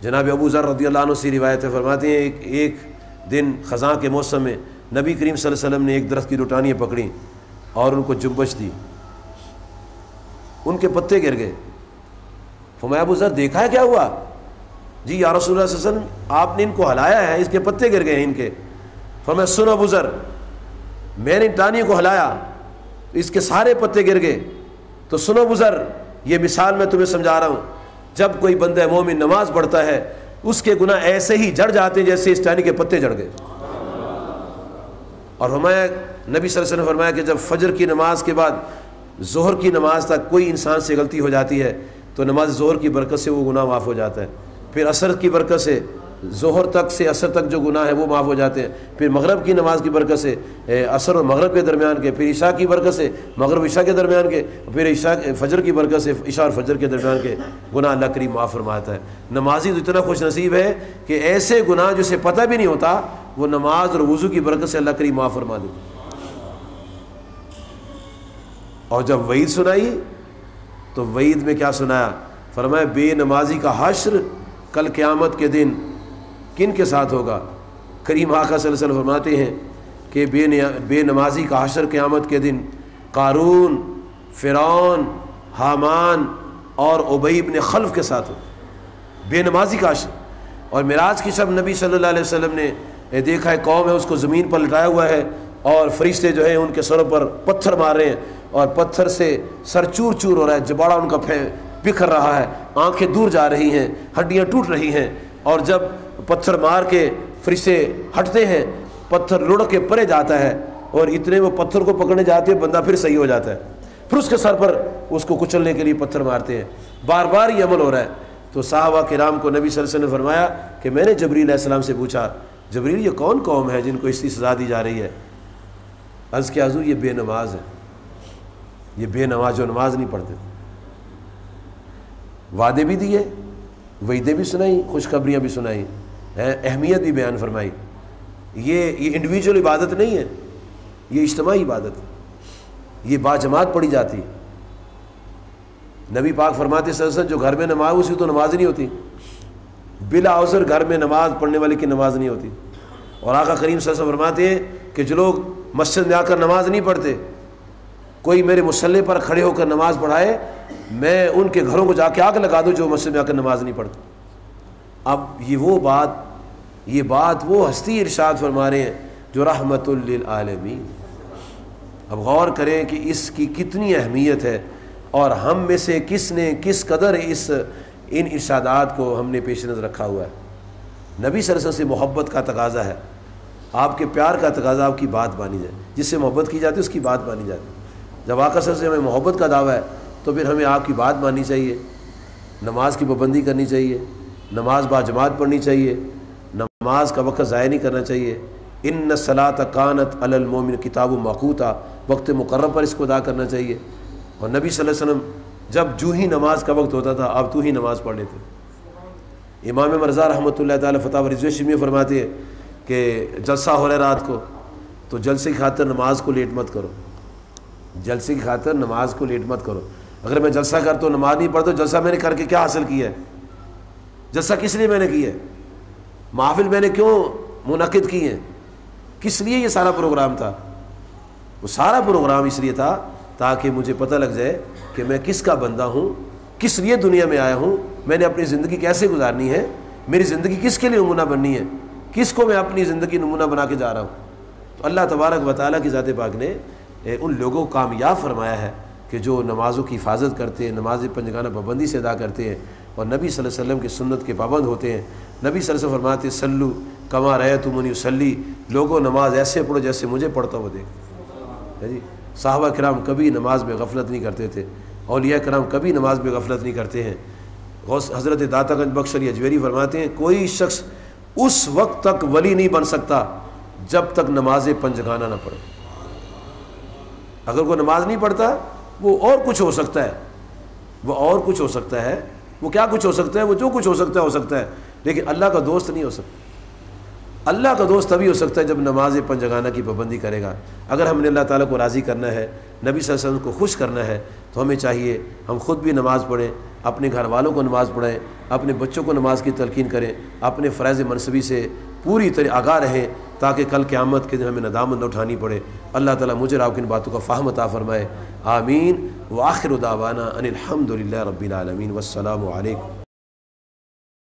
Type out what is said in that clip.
جناب ابو ذر رضی اللہ عنہ سے روایت ہے، فرماتے ہیں ایک دن خزاں کے موسم میں نبی کریم صلی اللہ علیہ وسلم نے ایک درخت کی ڈٹانیاں پکڑیں اور ان کو جنبش دی، ان کے پتے گر گئے۔ فرمایا ابو ذر دیکھا ہے کیا ہوا؟ جی یا رسول اللہ صلی اللہ علیہ وسلم آپ نے ان کو ہلایا ہے، اس کے پتے گر گئے ہیں ان کے۔ فرمایا سنو ابو ذر، میں نے ڈانیوں کو ہلایا، اس کے سارے پتے گر گئے، تو سنو ابو ذر یہ مثال میں تمہیں سمجھا رہا ہوں، جب کوئی بندہ مومن نماز پڑھتا ہے اس کے گناہ ایسے ہی جڑ جاتے ہیں جیسے اس ٹہنی کے پتے جڑ گئے۔ اور فرمایا نبی صلی اللہ علیہ وسلم نے فرمایا کہ جب فجر کی نماز کے بعد ظہر کی نماز تک کوئی انسان سے غلطی ہو جاتی ہے تو نماز ظہر کی برکت سے وہ گناہ معاف ہو جاتا ہے، پھر عصر کی برکت سے ظہر تک سے عصر تک جو گناہ ہے وہ معاف ہو جاتے ہیں، پھر مغرب کی نماز کی برکت سے عصر اور مغرب کے درمیان کے، پھر عشاء کی برکت سے مغرب عشاء کے درمیان کے، پھر عشاء فجر کی برکت سے عشاء اور فجر کے درمیان کے گناہ اللہ کریم معاف فرماتا ہے۔ نمازی تو اتنا خوش نصیب ہے کہ ایسے گناہ جسے پتہ بھی نہیں ہوتا وہ نماز اور وضو کی برکت سے اللہ کریم معاف فرما دیتا۔ اور جب وعید سنائی تو وعید میں کیا سنایا؟ فرمایا بے نمازی کا حشر کل قیامت کے دن کن کے ساتھ ہوگا؟ کریم آقا صلی اللہ علیہ وسلم فرماتے ہیں کہ بے نمازی کا حشر قیامت کے دن قارون، فرعون، حامان اور ابی بن خلف کے ساتھ ہوگا، بے نمازی کا حشر۔ اور معراج کی شب نبی صلی اللہ علیہ وسلم نے دیکھا ہے قوم ہے اس کو زمین پر لٹایا ہوا ہے اور فرشتے جو ہیں ان کے سروں پر پتھر مار رہے ہیں اور پتھر سے سر چور چور ہو رہا ہے، جباڑا ان کا بکھر رہا ہے، آنکھیں دور جا رہی ہیں، ہڈیاں ٹوٹ رہی ہیں، اور جب پتھر مار کے فرشتے ہٹتے ہیں پتھر لڑ کے پرے جاتا ہے اور اتنے وہ پتھر کو پکڑنے جاتے ہیں بندہ پھر صحیح ہو جاتا ہے، پھر اس کے سر پر اس کو کچلنے کے لیے پتھر مارتے ہیں، بار بار یہ عمل ہو رہا ہے۔ تو صحابہ کرام کو نبی صلی اللہ علیہ وسلم نے فرمایا کہ میں نے جبریل علیہ السلام سے پوچھا جبریل یہ کون قوم ہے جن کو اس کی سزا دی جا رہی ہے؟ عرض کیا حضور یہ بے نماز ہے، یہ بے نماز جو نماز نہیں پڑھتے۔ وعدے بھی دیے، وعدے بھی سنائی، خوشخبریاں بھی سنائی، اہمیت بھی بیان فرمائی۔ یہ انڈیویجول عبادت نہیں ہے، یہ اجتماعی عبادت ہے، یہ باجماعت پڑھی جاتی۔ نبی پاک فرماتے صلی اللہ علیہ وسلم جو گھر میں نماز اسی تو نماز نہیں ہوتی، بلا عذر گھر میں نماز پڑھنے والے کی نماز نہیں ہوتی۔ اور آقا کریم صلی اللہ علیہ وسلم فرماتے ہیں کہ جو لوگ مسجد میں آ کر نماز نہیں پڑھتے، کوئی میرے مصلی پر کھڑے ہو کر نماز پڑھائے میں ان کے گھروں کو جا کے آگ لگا دوں جو مسجد میں آ کر نماز نہیں پڑھتے۔ اب یہ بات وہ ہستی ارشاد فرما رہے ہیں جو رحمت للعالمین۔ اب غور کریں کہ اس کی کتنی اہمیت ہے اور ہم میں سے کس نے کس قدر ان ارشادات کو ہم نے پیش نظر رکھا ہوا ہے۔ نبی صلی اللہ علیہ وسلم سے محبت کا تقاضا ہے، آپ کے پیار کا تقاضا آپ کی بات مانی جائے، جس سے محبت کی جاتی ہے اس کی بات مانی جاتی ہے۔ جب آقا صلی اللہ علیہ وسلم سے ہمیں محبت کا دعویٰ ہے تو پھر ہمیں آپ کی بات ماننی چاہیے، نماز کی پابندی کرنی چاہیے، نماز باجماعت پڑھنی چاہیے، نماز کا وقت ضائع نہیں کرنا چاہیے۔ ان الصلاۃ کانت علی المؤمن کتاب موقوتا، وقت مقرر پر اس کو ادا کرنا چاہیے۔ اور نبی صلی اللہ علیہ وسلم جب جو ہی نماز کا وقت ہوتا تھا آپ تو ہی نماز پڑھ لیتے۔ امام مرزا رحمۃ اللہ تعالیٰ فتح رضوی میں فرماتے ہیں کہ جلسہ ہو رہا ہے رات کو تو جلسے کی خاطر نماز کو لیٹ مت کرو، جلسے کی خاطر نماز کو لیٹ مت کرو۔ اگر میں جلسہ کرتا ہوں نماز نہیں پڑھتا، جلسہ میں نے کر کے کیا حاصل کیا ہے؟ جلسہ کس لیے میں نے کیا ہے؟ محفل میں نے کیوں منعقد کی ہیں؟ کس لیے یہ سارا پروگرام تھا؟ وہ سارا پروگرام اس لیے تھا تاکہ مجھے پتہ لگ جائے کہ میں کس کا بندہ ہوں، کس لیے دنیا میں آیا ہوں، میں نے اپنی زندگی کیسے گزارنی ہے، میری زندگی کس کے لیے نمونہ بننی ہے، کس کو میں اپنی زندگی نمونہ بنا کے جا رہا ہوں۔ تو اللہ تبارک و تعالیٰ کی ذات پاک نے ان لوگوں کو کامیاب فرمایا ہے کہ جو نمازوں کی حفاظت کرتے ہیں، نماز پنجگانہ پابندی سے ادا کرتے ہیں اور نبی صلی اللہ علیہ وسلم کی سنت کے پابند ہوتے ہیں۔ نبی صلی اللہ علیہ وسلم فرماتے ہیں سلو کما رأیتمونی اصلی، لوگوں نماز ایسے پڑھو جیسے مجھے پڑھتا ہوا دیکھ۔ جی صحابہ کرام کبھی نماز میں غفلت نہیں کرتے تھے، اولیاء کرام کبھی نماز میں غفلت نہیں کرتے ہیں۔ غوث حضرت داتا گنج بخش علی اجمیری فرماتے ہیں کوئی شخص اس وقت تک ولی نہیں بن سکتا جب تک نماز پنجگانہ نہ پڑھے۔ اگر کوئی نماز نہیں پڑھتا وہ اور کچھ ہو سکتا ہے، وہ اور کچھ ہو سکتا ہے، وہ کیا کچھ ہو سکتا ہے، وہ جو کچھ ہو سکتا ہے، لیکن اللہ کا دوست نہیں ہو سکتا۔ اللہ کا دوست تبھی ہو سکتا ہے جب نماز پنجگانہ کی پابندی کرے گا۔ اگر ہم نے اللہ تعالیٰ کو راضی کرنا ہے، نبی صلی اللہ علیہ وسلم کو خوش کرنا ہے تو ہمیں چاہیے ہم خود بھی نماز پڑھیں، اپنے گھر والوں کو نماز پڑھائیں، اپنے بچوں کو نماز کی تلقین کریں، اپنے فرائض منصبی سے پوری طرح آگاہ رہیں تاکہ کل قیامت کے دن ہمیں ندامت نہ اٹھانی پڑے۔ اللہ تعالیٰ مجھے اور آپ کی ان باتوں کا فہم عطا فرمائے، آمین۔ وآخر دعوانا ان الحمد للہ رب العالمین، والسلام علیکم۔